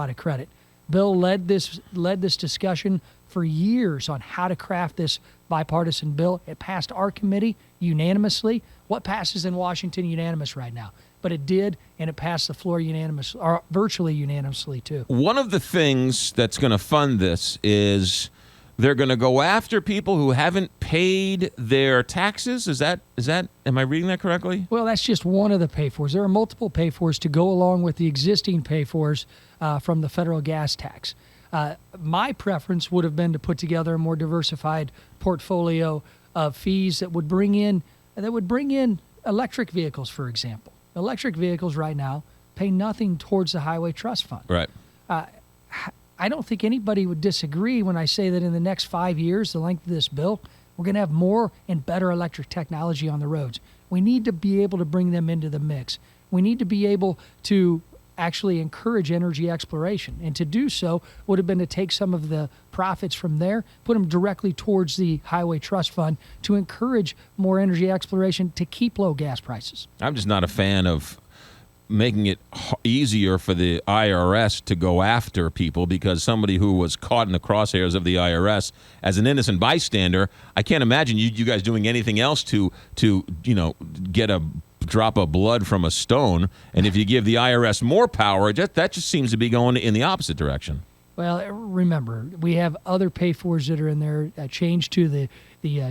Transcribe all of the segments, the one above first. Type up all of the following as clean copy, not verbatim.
lot of credit. Bill led this discussion for years on how to craft this bipartisan bill. It passed our committee unanimously. What passes in Washington unanimous right now? But it did, and it passed the floor unanimous, or virtually unanimously too. One of the things that's going to fund this is they're going to go after people who haven't paid their taxes. Is that? Am I reading that correctly? Well, that's just one of the pay-fors. There are multiple pay-fors to go along with the existing pay-fors from the federal gas tax. My preference would have been to put together a more diversified portfolio of fees that would bring in electric vehicles, for example. Electric vehicles right now pay nothing towards the Highway Trust Fund. Right. I don't think anybody would disagree when I say that in the next 5 years, the length of this bill, we're going to have more and better electric technology on the roads. We need to be able to bring them into the mix. We need to be able to actually encourage energy exploration. And to do so would have been to take some of the profits from there, put them directly towards the Highway Trust Fund to encourage more energy exploration to keep low gas prices. I'm just not a fan of making it easier for the IRS to go after people because somebody who was caught in the crosshairs of the IRS as an innocent bystander, I can't imagine you guys doing anything else to get a drop of blood from a stone. And if you give the IRS more power, that just seems to be going in the opposite direction. Well, remember, we have other pay-fors that are in there, change to the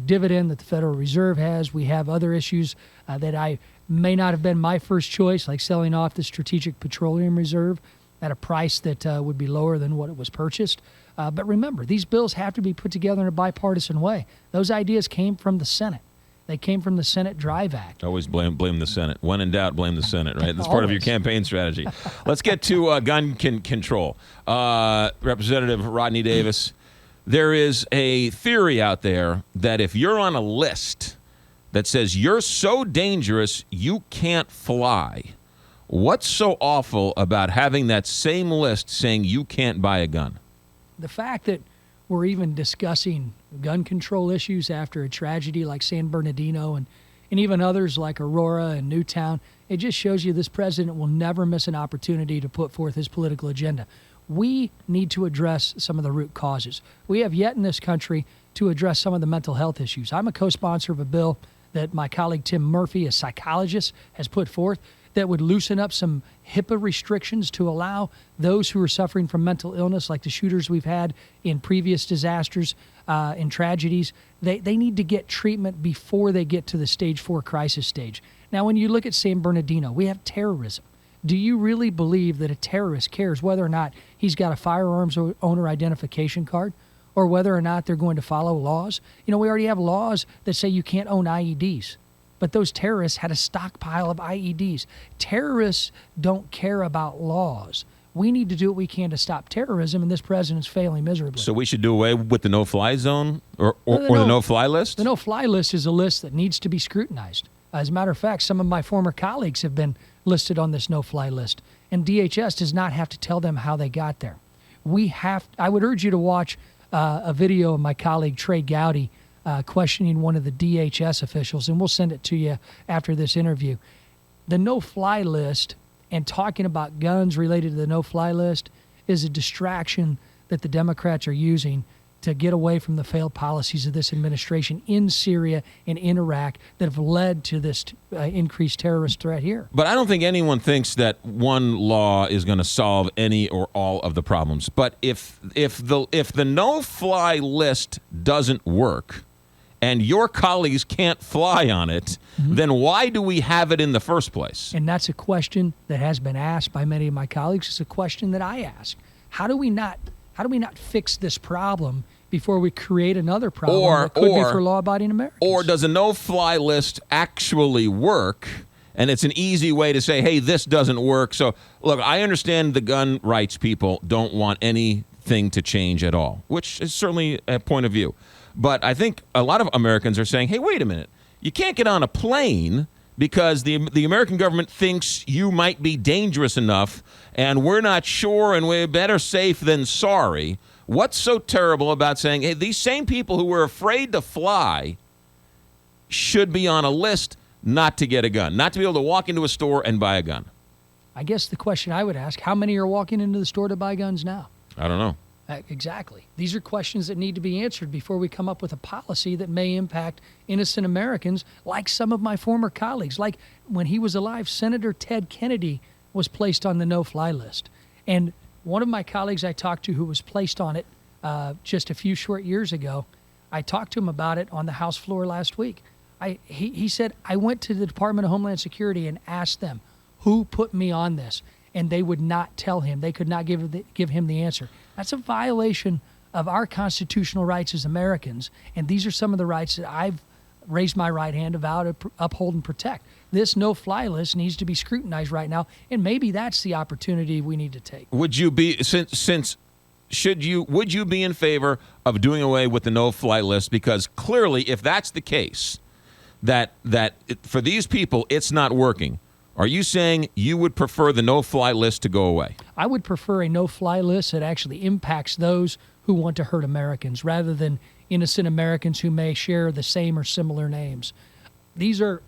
dividend that the Federal Reserve has. We have other issues that I may not have been my first choice, like selling off the Strategic Petroleum Reserve at a price that would be lower than what it was purchased. But remember, these bills have to be put together in a bipartisan way. Those ideas came from the Senate. They came from the Senate Drive Act. Always blame the Senate. When in doubt, blame the Senate, right? That's part of your campaign strategy. Let's get to gun control. Representative Rodney Davis, there is a theory out there that if you're on a list that says you're so dangerous you can't fly, what's so awful about having that same list saying you can't buy a gun? The fact that we're even discussing gun control issues after a tragedy like San Bernardino and even others like Aurora and Newtown, it just shows you this president will never miss an opportunity to put forth his political agenda. We need to address some of the root causes. We have yet in this country to address some of the mental health issues. I'm a co-sponsor of a bill that my colleague Tim Murphy, a psychologist, has put forth that would loosen up some HIPAA restrictions to allow those who are suffering from mental illness, like the shooters we've had in previous disasters and tragedies, they need to get treatment before they get to the stage 4 crisis stage. Now, when you look at San Bernardino, we have terrorism. Do you really believe that a terrorist cares whether or not he's got a firearms owner identification card or whether or not they're going to follow laws? We already have laws that say you can't own IEDs. But those terrorists had a stockpile of IEDs. Terrorists don't care about laws. We need to do what we can to stop terrorism, and this president's failing miserably. So we should do away with the no-fly zone or the no-fly list? The no-fly list is a list that needs to be scrutinized. As a matter of fact, some of my former colleagues have been listed on this no-fly list, and DHS does not have to tell them how they got there. I would urge you to watch a video of my colleague Trey Gowdy questioning one of the DHS officials, and we'll send it to you after this interview. The no-fly list and talking about guns related to the no-fly list is a distraction that the Democrats are using to get away from the failed policies of this administration in Syria and in Iraq that have led to this increased terrorist threat here. But I don't think anyone thinks that one law is going to solve any or all of the problems. But if the no-fly list doesn't work, and your colleagues can't fly on it, then why do we have it in the first place? And that's a question that has been asked by many of my colleagues. It's a question that I ask. How do we not fix this problem before we create another problem that could be for law-abiding Americans? Or does a no-fly list actually work? And it's an easy way to say, hey, this doesn't work. So, look, I understand the gun rights people don't want anything to change at all, which is certainly a point of view. But I think a lot of Americans are saying, hey, wait a minute. You can't get on a plane because the American government thinks you might be dangerous enough, and we're not sure, and we're better safe than sorry. What's so terrible about saying, hey, these same people who were afraid to fly should be on a list not to get a gun, not to be able to walk into a store and buy a gun? I guess the question I would ask, how many are walking into the store to buy guns now? I don't know. Exactly. These are questions that need to be answered before we come up with a policy that may impact innocent Americans, like some of my former colleagues. Like when he was alive, Senator Ted Kennedy was placed on the no-fly list. And one of my colleagues I talked to who was placed on it just a few short years ago, I talked to him about it on the House floor last week. He said, I went to the Department of Homeland Security and asked them, who put me on this? And they would not tell him. They could not give him the answer. That's a violation of our constitutional rights as Americans. And these are some of the rights that I've raised my right hand to vow to uphold and protect. This no-fly list needs to be scrutinized right now, and maybe that's the opportunity we need to take. Would you be would you be in favor of doing away with the no-fly list? Because clearly, if that's the case, for these people it's not working. Are you saying you would prefer the no-fly list to go away? I would prefer a no-fly list that actually impacts those who want to hurt Americans rather than innocent Americans who may share the same or similar names. These are,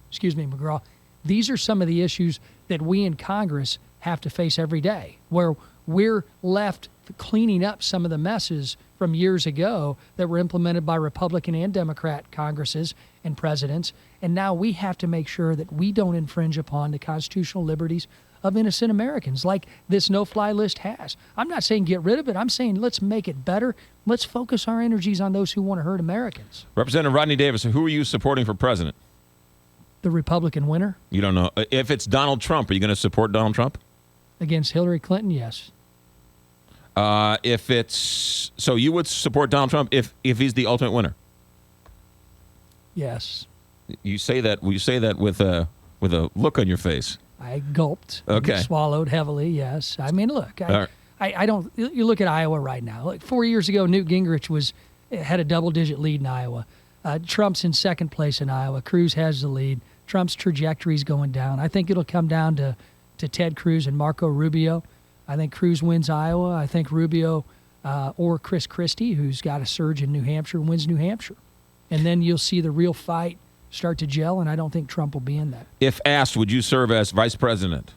excuse me, McGraw, these are some of the issues that we in Congress have to face every day, where we're left cleaning up some of the messes from years ago that were implemented by Republican and Democrat Congresses and presidents. And now we have to make sure that we don't infringe upon the constitutional liberties of innocent Americans like this no-fly list has. I'm not saying get rid of it. I'm saying let's make it better. Let's focus our energies on those who want to hurt Americans. Representative Rodney Davis, who are you supporting for president? The Republican winner. You don't know. If it's Donald Trump, are you going to support Donald Trump? Against Hillary Clinton, yes. So you would support Donald Trump if he's the ultimate winner? Yes. You say that with a look on your face. I gulped. Okay. Swallowed heavily, yes. I mean, look, I don't. You look at Iowa right now. Like 4 years ago, Newt Gingrich had a double-digit lead in Iowa. Trump's in second place in Iowa. Cruz has the lead. Trump's trajectory is going down. I think it'll come down to Ted Cruz and Marco Rubio. I think Cruz wins Iowa. I think Rubio or Chris Christie, who's got a surge in New Hampshire, wins New Hampshire. And then you'll see the real fight start to gel, and I don't think Trump will be in that. If asked, would you serve as vice president?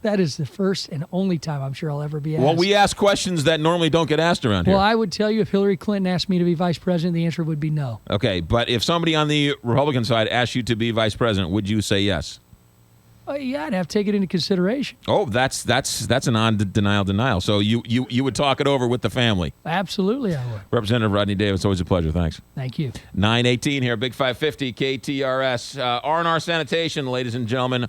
That is the first and only time I'm sure I'll ever be asked. Well, we ask questions that normally don't get asked around here. Well, I would tell you if Hillary Clinton asked me to be vice president, the answer would be no. Okay, but if somebody on the Republican side asked you to be vice president, would you say yes? Yeah, I'd have to take it into consideration. Oh, that's a non-denial. So you would talk it over with the family. Absolutely, I would. Representative Rodney Davis, always a pleasure. Thanks. Thank you. 9:18 here, Big 550 KTRS. R&R Sanitation, ladies and gentlemen.